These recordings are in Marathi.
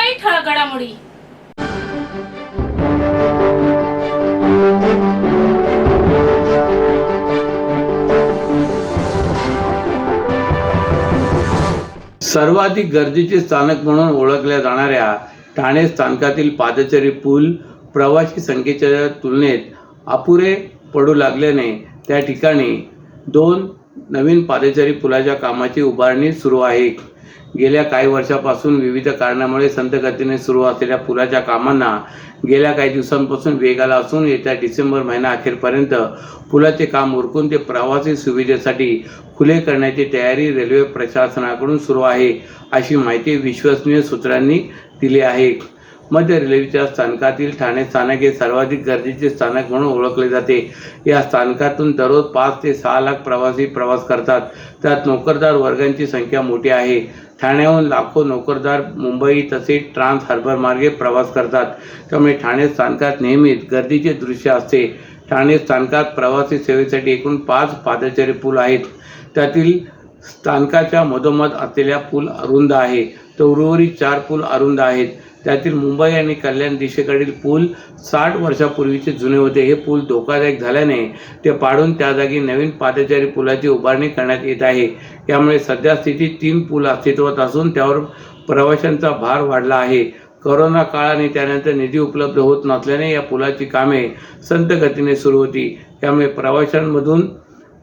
काही ठळक घडामोडी. सर्वाधिक गर्दीचे स्थानक म्हणून ओळखल्या जाणाऱ्या ठाणे स्थानकातील पादचारी पूल प्रवासी संख्येच्या तुलनेत अपुरे पडू लागल्याने त्या ठिकाणी 2 नवीन पादचारी पुलाच्या कामाची उभारणी सुरू आहे. गेल्या काही वर्षापासून विविध कारणामुळे संथ गतीने सुरू असलेल्या पुलाच्या कामांना गेल्या काही दिवसांपासून वेग आला असून येत्या डिसेंबर महिना अखेरपर्यंत पुलाचे काम उरकून ते प्रवासी सुविधेसाठी खुले करण्याची तयारी रेल्वे प्रशासनाकडून सुरू आहे, अशी माहिती विश्वसनीय सूत्रांनी दिली आहे. मध्य रेल्वेच्या स्थानकातील ठाणे स्थानक हे सर्वाधिक गर्दीचे स्थानक म्हणून ओळखले जाते. या स्थानकातून दररोज 5 ते 6 लाख प्रवासी प्रवास करतात. त्यात नोकरदार वर्गांची संख्या मोठी आहे. ठाण्याहून लाखो नोकरदार मुंबई तसेच ट्रान्स हार्बर मार्गे प्रवास करतात. त्यामुळे ठाणे स्थानकात नेहमीच गर्दीचे दृश्य असते. ठाणे स्थानकात प्रवासी सेवेसाठी एकूण 5 पादचारी पूल आहेत. त्यातील स्थानकाच्या मधोमध असलेला पूल अरुंद आहे, तर उर्वरित 4 पूल अरुंद आहेत. त्यातील मुंबई आणि कल्याण दिशेकडील पूल 60 वर्षापूर्वीचे जुने होते. हे पूल धोकादायक झाल्याने ते पाडून त्या जागी नवीन पादचारी पुलाची उभारणी करण्यात येत आहे. यामुळे सध्या स्थितीत 3 पूल अस्तित्वात असून त्यावर प्रवाशांचा भार वाढला आहे. कोरोना काळ आणि त्यानंतर निधी उपलब्ध होत नसल्याने या पुलाची कामे संथ गतीने सुरू होती. त्यामुळे प्रवाशांमधून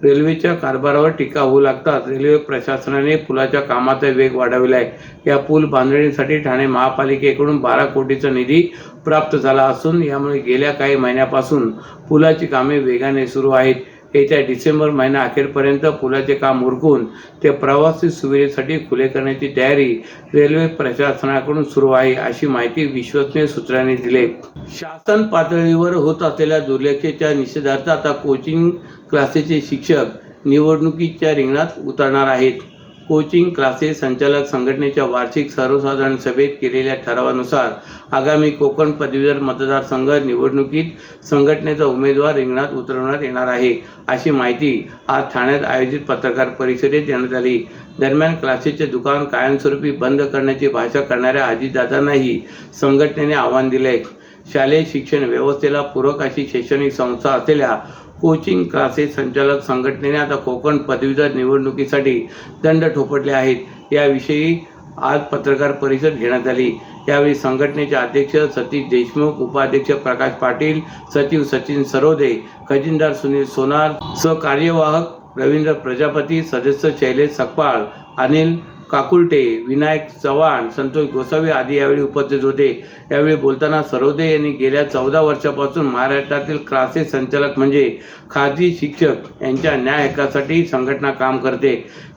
रेल्वेच्या कारभारावर टीका होऊ लागतात रेल्वे प्रशासनाने पुलाच्या कामाचा वेग वाढविला आहे. या पूल बांधणीसाठी ठाणे महापालिकेकडून 12 कोटीचा निधी प्राप्त झाला असून यामुळे गेल्या काही महिन्यापासून पुलाची कामे वेगाने सुरू आहेत. येत्या डिसेंबर महिना अखेरपर्यंत पुलाचे काम उरकून ते प्रवासी सुविधेसाठी खुले करण्याची तयारी रेल्वे प्रशासनाकडून सुरू आहे, अशी माहिती विश्वसनीय सूत्रांनी दिली. शासन पातळीवर होत असलेल्या दुर्लक्षाच्या निषेधार्थ आता कोचिंग क्लासेसचे शिक्षक निवडणुकीच्या रिंगणात उतरणार आहेत. कोचिंग क्लासेस संचालक संघटनेच्या वार्षिक सर्वसाधारण सभेत केलेल्या ठरावानुसार आगामी कोकण पदवीधर मतदारसंघ निवडणुकीत संघटनेचा उमेदवार रिंगणात उतरवण्यात येणार आहे, अशी माहिती आज ठाण्यात आयोजित पत्रकार परिषदेत देण्यात आली. दरम्यान क्लासेसचे दुकान कायमस्वरूपी बंद करण्याची भाषा करणाऱ्या अजितदादांनाही संघटनेने आव्हान दिले. शालेय शिक्षण व्यवस्थेला पूरक अशी शैक्षणिक संस्था असलेल्या कोचिंग क्लासेस संचालक संघटनेने आता कोकण पदवीधर निवडणुकीसाठी दंड ठोपटले आहेत. याविषयी आज पत्रकार परिषद घेण्यात आली. यावेळी संघटनेचे अध्यक्ष सतीश देशमुख, उपाध्यक्ष प्रकाश पाटील, सचिव सचिन सरोदे, खजिनदार सुनील सोनार, सहकार्यवाहक रवींद्र प्रजापती, सदस्य शैलेश सकपाळ, अनिल काकुलटे, विनायक चव्हाण, संतोष गोसावी आदी यावेळी उपस्थित होते. यावेळी बोलताना सरोदे यांनी गेल्या 14 वर्षापासून महाराष्ट्रातील क्लासेस संचालक म्हणजे खाजगी शिक्षक यांच्या न्याय हक्कासाठी संघटना काम करते.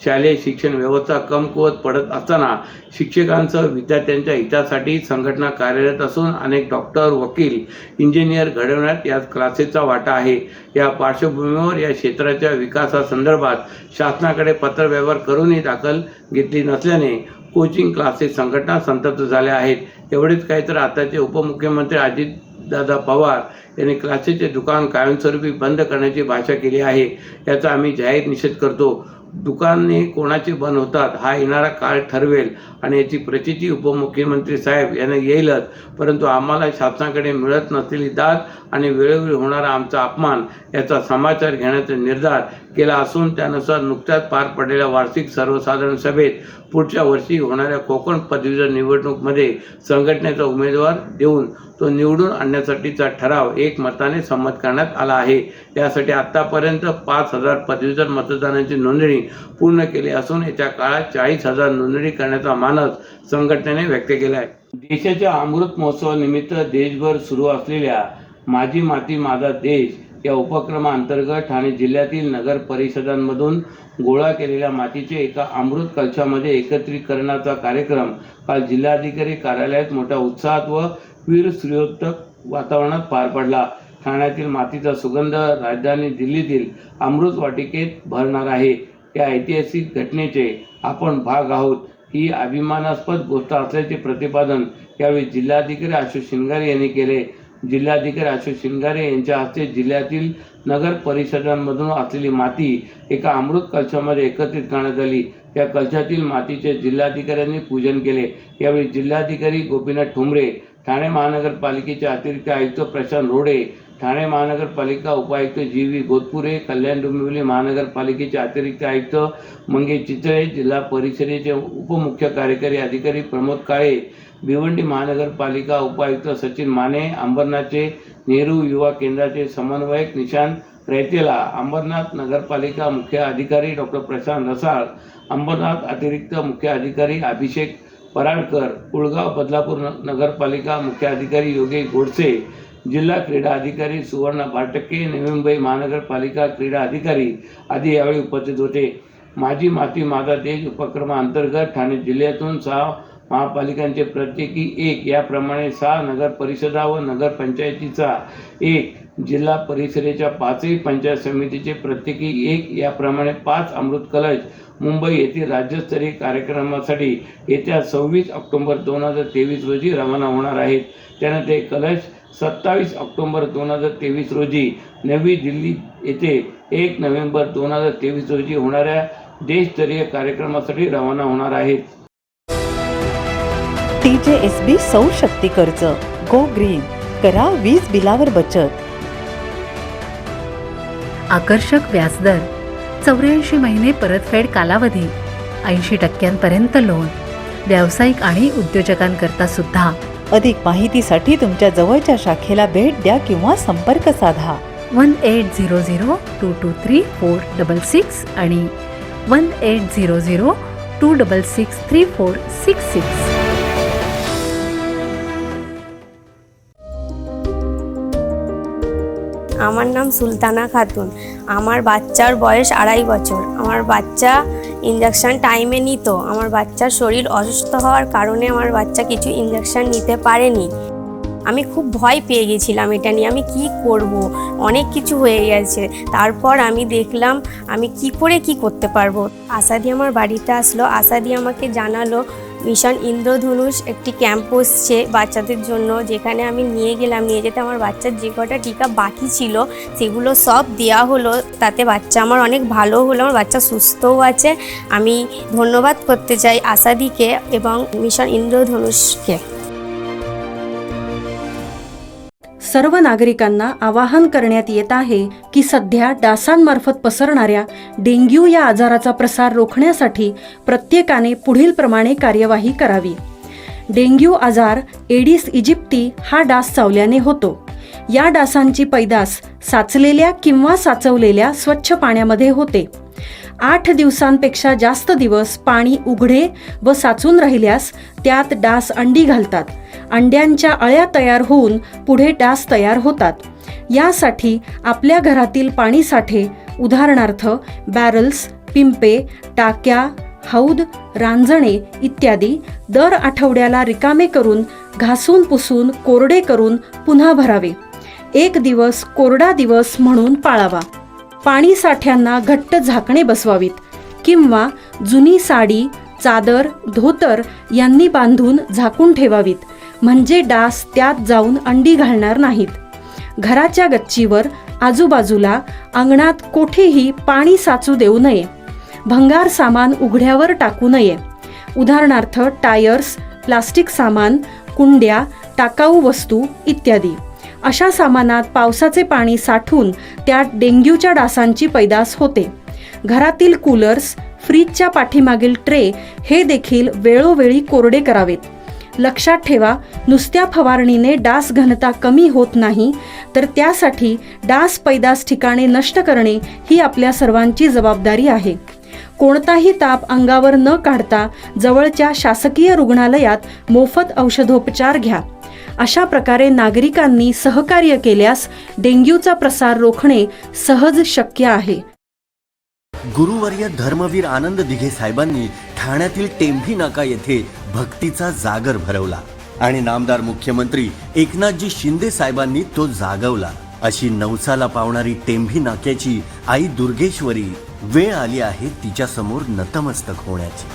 शालेय शिक्षण व्यवस्था कमकुवत पडत असताना शिक्षकांसह विद्यार्थ्यांच्या हितासाठी संघटना कार्यरत असून अनेक डॉक्टर, वकील, इंजिनियर घडवण्यात या क्लासेसचा वाटा आहे. या पार्श्वभूमीवर या क्षेत्राच्या विकासासंदर्भात शासनाकडे पत्रव्यवहार करूनही दखल घेतली नसल्याने कोचिंग क्लासेस संघटना संतप्त झाल्या आहेत. एवढेच काही तर आताचे उपमुख्यमंत्री अजितदादा पवार यांनी क्लासेसचे दुकान कायमस्वरूपी बंद करण्याची भाषा केली आहे. याचा आम्ही जाहीर निषेध करतो. दुकाने कोणाचे बंद होतात हा येणारा काळ ठरवेल आणि याची प्रचिती उपमुख्यमंत्री साहेब यांना येईलच, परंतु आम्हाला शासनाकडे मिळत नसलेली दाद आणि वेळोवेळी होणारा आमचा अपमान याचा समाचार घेण्याचा निर्धार केला असून त्यानुसार नुकत्याच पार पडलेल्या वार्षिक सर्वसाधारण सभेत पुढच्या वर्षी होणाऱ्या कोकण पदवीधर निवडणुकीमध्ये संघटनेचा उमेदवार देऊन तो निवडून आणण्यासाठीचा ठराव एकमताने संमत करण्यात आला आहे. यासाठी आतापर्यंत 5,000 पदवीधर मतदारांची नोंदणी पूर्ण केली असून येत्या काळात 40,000 नोंदणी करण्याचा मानस संघटनेने व्यक्त केला आहे. देशाच्या अमृत महोत्सवानिमित्त देशभर सुरू असलेल्या माझी माती माझा देश या उपक्रमाअंतर्गत ठाणे जिल्ह्यातील नगर परिषदांमधून गोळा केलेल्या मातीचे एका अमृत कलशामध्ये एकत्रीकरणाचा कार्यक्रम काल जिल्हाधिकारी कार्यालयात मोठ्या उत्साहात व वीरश्रीयोक्तक वातावरणात पार पडला. ठाण्यातील मातीचा सुगंध राजधानी दिल्लीतील अमृत वाटिकेत भरणार आहे. या ऐतिहासिक घटनेचे आपण भाग आहोत ही अभिमानास्पद गोष्ट असल्याचे प्रतिपादन यावेळी जिल्हाधिकारी आशुष शिंगारे यांनी केले. जिल्हाधिकारी अशोक शिंगारे यांच्या हस्ते जिल्ह्यातील नगर परिषदांमधून असलेली माती एका अमृत कलशामध्ये एकत्रित करण्यात आली। या कलशातील मातीचे जिल्हाधिकाऱ्यांनी पूजन केले। यावेळी जिल्हाधिकारी गोपीनाथ ठोंबरे, ठाणे महानगरपालिकेचे अतिरिक्त आयुक्त प्रशांत रोडे, ठाणे महानगरपालिका उपायुक्त जी.व्ही. गोतपुरे, कल्याण डोंबिवली महानगरपालिकेचे अतिरिक्त आयुक्त मंगेश चितळे, जिल्हा परिषदेचे उपमुख्य कार्यकारी अधिकारी प्रमोद काळे, भिवंडी महानगरपालिका उपायुक्त सचिन माने, अंबरनाथचे नेहरू युवा केंद्राचे समन्वयक निशांत रैतेला, अंबरनाथ नगरपालिका मुख्य अधिकारी डॉक्टर प्रशांत रसाळ, अंबरनाथ अतिरिक्त मुख्य अधिकारी अभिषेक पराडकर, कुळगाव बदलापूर नगरपालिका मुख्य अधिकारी योगेश गोडसे, जिल्हा क्रीडा अधिकारी सुवर्ण भाटके, नवी मुंबई महानगरपालिका क्रीडा अधिकारी आदी यावेळी उपस्थित होते। माझी माती माझा देश उपक्रमाअंतर्गत ठाणे जिल्ह्यातून 6 महापालिकांचे प्रत्येकी 1 याप्रमाणे 6 नगर परिषदा व नगरपंचायतीचा 1, जिल्हा परिषदेच्या 5ही पंचायत समितीचे प्रत्येकी 1 याप्रमाणे 5 अमृत कलश मुंबई येथील राज्यस्तरीय कार्यक्रमासाठी येत्या 26 ऑक्टोबर 2023 रोजी रवाना होणार आहेत। त्यानंतर हे कलश 27 ऑक्टोबर 2023 रोजी नवी दिल्ली येथे 1 नोव्हेंबर 2023 रोजी होणाऱ्या देशस्तरीय कार्यक्रमासाठी रवाना होणार आहेत। TJSB सौर शक्ती कर्ज, गो ग्रीन, करा वीज बिलावर बचत। आकर्षक व्याजदर, 84 महिने परतफेड कालावधी, 80% लोन, व्यावसायिक आणि उद्योजकांकरता सुद्धा। अधिक माहितीसाठी तुमच्या जवळच्या शाखेला भेट द्या किंवा संपर्क साधा 1800-223-466 आणि 1800-266-3466। আমার নাম সুলতানা খাতুন। আমার বাচ্চার বয়স 2.5 বছর। আমার বাচ্চা ইনজেকশন টাইমে নিত। আমার বাচ্চার শরীর অসুস্থ হওয়ার কারণে আমার বাচ্চা কিছু ইনজেকশন নিতে পারেনি। আমি খুব ভয় পেয়ে গেছিলাম এটা নিয়ে, আমি কি করব, অনেক কিছু হয়ে গেছে। তারপর আমি দেখলাম আমি কি করে কি করতে পারবো। আশাদি আমার বাড়িতে আসলো, আশাদি আমাকে জানালো মিশন ইন্দ্রধনুষ একটি ক্যাম্প বসছে বাচ্চাদের জন্য, যেখানে আমি নিয়ে গেলাম। নিয়ে যেতে আমার বাচ্চার যে কটা টিকা বাকি ছিল সেগুলো সব দেওয়া হলো। তাতে বাচ্চা আমার অনেক ভালো হলো, আমার বাচ্চা সুস্থও আছে। আমি ধন্যবাদ করতে চাই আশাদিকে এবং মিশন ইন্দ্রধনুষকে। सर्व नागरिकांना आवाहन करण्यात येत आहे की सध्या डासांमार्फत पसरणाऱ्या डेंग्यू या आजाराचा प्रसार रोखण्यासाठी प्रत्येकाने पुढील प्रमाणे कार्यवाही करावी। डेंग्यू आजार एडिस इजिप्ती हा डास चावल्याने होतो। या डासांची पैदास साचलेल्या किंवा साचवलेल्या स्वच्छ पाण्यामध्ये होते। 8 दिवसांपेक्षा जास्त दिवस पाणी उघडे व साचून राहिल्यास त्यात डास अंडी घालतात। अंड्यांच्या अळ्या तयार होऊन पुढे डास तयार होतात। यासाठी आपल्या घरातील पाणीसाठे उदाहरणार्थ बॅरल्स, पिंपे, टाक्या, हौद, रांजणे इत्यादी दर आठवड्याला रिकामे करून घासून पुसून कोरडे करून पुन्हा भरावे। 1 दिवस कोरडा दिवस म्हणून पाळावा। पाणी साठ्यांना घट्ट झाकणे बसवावीत किंवा जुनी साडी, चादर, धोतर यांनी बांधून झाकून ठेवावीत, म्हणजे डास त्यात जाऊन अंडी घालणार नाहीत। घराच्या गच्चीवर, आजूबाजूला, अंगणात कोठेही पाणी साचू देऊ नये। भंगार सामान उघड्यावर टाकू नये, उदाहरणार्थ टायर्स, प्लास्टिक सामान, कुंड्या, टाकाऊ वस्तू इत्यादी। अशा सामानात पावसाचे पाणी साठून त्यात डेंग्यूच्या डासांची पैदास होते। घरातील कूलर्स, फ्रीजच्या पाठीमागील ट्रे हे देखील वेळोवेळी कोरडे करावेत। लक्षात ठेवा, नुसत्या फवारणीने डास घनता कमी होत नाही, तर त्यासाठी डास पैदास ठिकाणे नष्ट करणे ही आपल्या सर्वांची जबाबदारी आहे। कोणताही ताप अंगावर न काढता जवळच्या शासकीय रुग्णालयात मोफत औषधोपचार घ्या। अशा प्रकारे नागरिकांनी सहकार्य केल्यास डेंग्यूचा प्रसार रोखणे सहज शक्य आहे। गुरुवर्य धर्मवीर आनंद दिघे साहेबांनी ठाण्यातील टेंभी नाका येथे भक्तीचा जागर भरवला आणि नामदार मुख्यमंत्री एकनाथजी शिंदे साहेबांनी तो जागवला। अशी नवसाला पावणारी टेंभी नाक्याची आई दुर्गेश्वरी वेळ आली आहे तिच्या समोर नतमस्तक होण्याची।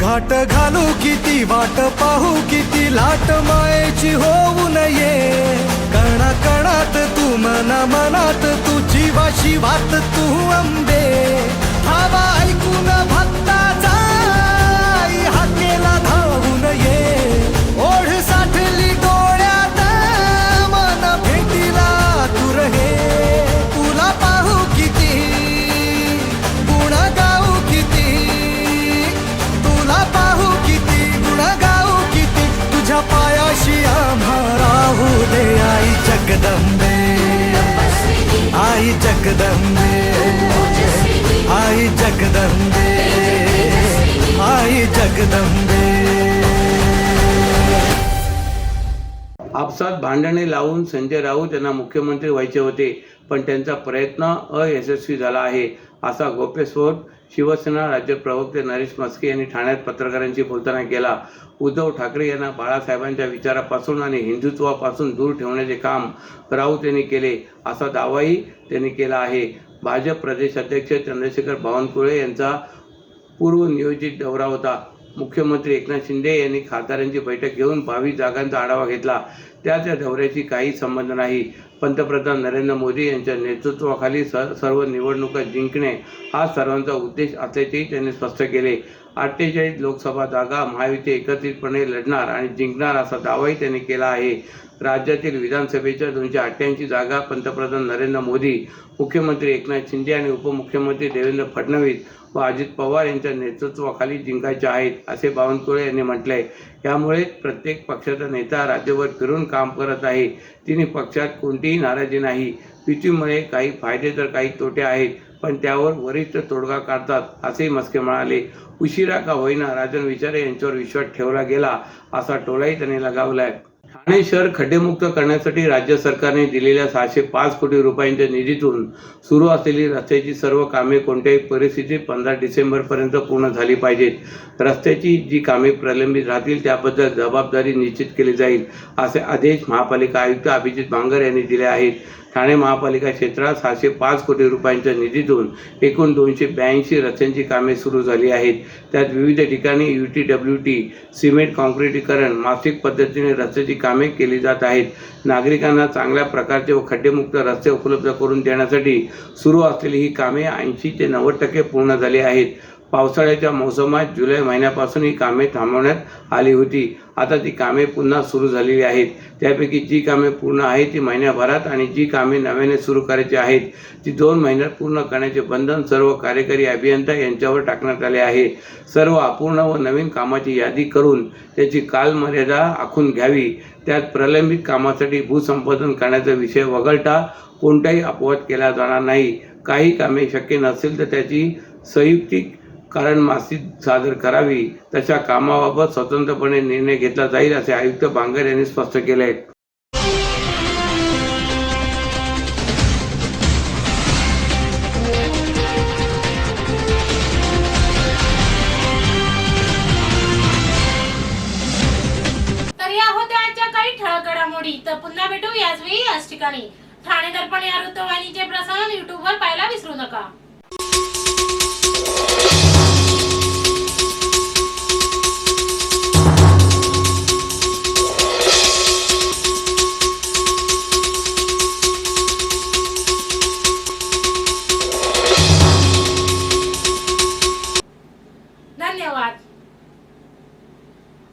घाट घालू किती वाट पाहू किती लाट मायेची होऊ नये कणा कणात तू मना मनात तुझी वाशी वात तू अंबे धावा ऐकून भक्ताचा आई हाकेला धावून ये ओढ साठली डोळ्यात मन भेटीला तू रहे तुला पाहू किती गुण गाऊ किती तुला पाहू किती गुण गाऊ किती तुझ्या पायाशी आम्हा राहू दे आई जगदंबे आई जगदंबे आई जगदंबे आई जगदंबे आपसात भांडणे लावून संजय राऊत यांना मुख्यमंत्री व्हायचे होते, पण त्यांचा प्रयत्न अयशस्वी झाला आहे, असा गौप्यस्फोट शिवसेना राज्य प्रवक्ते नरेश म्हस्के यांनी ठाण्यात पत्रकारांशी बोलताना केला. उद्धव ठाकरे यांना बाळासाहेबांच्या विचारापासून आणि हिंदुत्वापासून दूर ठेवण्याचे काम राऊत यांनी केले, असा दावाही त्यांनी केला आहे. भाजप प्रदेश अध्यक्ष चंद्रशेखर बावनकुळे यांचा पूर्वनियोजित दौरा होता. मुख्यमंत्री एकनाथ शिंदे यांनी खासदारांची बैठक घेऊन 22 जागांचा आढावा घेतला. त्या दौऱ्याची काही संबंध नाही. पंतप्रधान नरेंद्र मोदी यांच्या नेतृत्वाखाली सर्व निवडणुका जिंकणे हा सर्वांचा उद्देश असल्याचेही त्यांनी स्पष्ट केले. 48 लोकसभा जागा महायुती एकत्रितपणे लढणार आणि जिंकणार असा दावाही त्यांनी केला आहे. राज्यातील विधानसभेच्या 288 जागा पंतप्रधान नरेंद्र मोदी, मुख्यमंत्री एकनाथ शिंदे आणि उपमुख्यमंत्री देवेंद्र फडणवीस व अजित पवार यांच्या नेतृत्वाखाली जिंकायच्या आहेत, असे बावनकुळे यांनी म्हटलंय. यामुळे प्रत्येक पक्षाचा नेता राज्यभर फिरून काम करत आहे. तिन्ही पक्षात कोणतीही नाराजी नाही. युतीमुळे काही फायदे तर काही तोटे आहेत, पण त्यावर वरिष्ठ तोडगा काढतात, असेही म्हस्के म्हणाले. उशिरा का होईना राजन विचारे यांच्यावर विश्वास ठेवला गेला, असा टोलाही त्यांनी लगावलाय. ठाणे शहर खड्डेमुक्त करण्यासाठी राज्य सरकारने दिलेल्या 605 कोटी रुपयांच्या निधीतून सुरू असलेली रस्त्याची सर्व कामे कोणत्याही परिस्थितीत 15 डिसेंबरपर्यंत पूर्ण झाली पाहिजेत. रस्त्याची जी कामे प्रलंबित राहतील त्याबद्दल जबाबदारी निश्चित केली जाईल, असे आदेश महापालिका आयुक्त अभिजित बांगर यांनी दिले आहेत. ठाणे महापालिका क्षेत्रात 605 कोटी रुपयांच्या निधीतून एकूण 282 रस्त्यांची कामे सुरू झाली आहेत. त्यात विविध ठिकाणी UTWT, सिमेंट काँक्रिटीकरण, मासिक पद्धतीने रस्त्याची कामे केली जात आहेत. नागरिकांना चांगल्या प्रकारचे व खड्डेमुक्त रस्ते उपलब्ध करून देण्यासाठी सुरू असलेली ही कामे 80 ते 90% पूर्ण झाली आहेत. पावसाळ्याच्या मोसमात जुलै महिन्यापासून ही कामे थांबवण्यात आली होती. आता ती कामे पुन्हा सुरू झालेली आहेत. त्यापैकी जी कामे पूर्ण आहेत ती महिन्याभरात आणि जी कामे नव्याने सुरू करायची आहेत ती 2 महिन्यात पूर्ण करण्याचे बंधन सर्व कार्यकारी अभियंता यांच्यावर टाकण्यात आले आहे. सर्व अपूर्ण व नवीन कामाची यादी करून त्याची कालमर्यादा आखून घ्यावी. त्यात प्रलंबित कामासाठी भूसंपादन करण्याचा विषय वगळता कोणताही अपवाद केला जाणार नाही. काही कामे शक्य नसेल तर त्याची संयुक्तिक कारण मासिक सादर करावी. तशा कामाबाबत स्वतंत्रपणे निर्णय घेतला जाईल, असे आयुक्त बांगर यांनी स्पष्ट केले आहे. तर या होत्या आजच्या काही ठळक घडामोडी. तर पुन्हा भेटू याच वेळी याच ठिकाणी. ठाणे दर्पण या वृत्तवाहिनीचे प्रसारण YouTube वर पाहायला विसरू नका. धन्यवाद.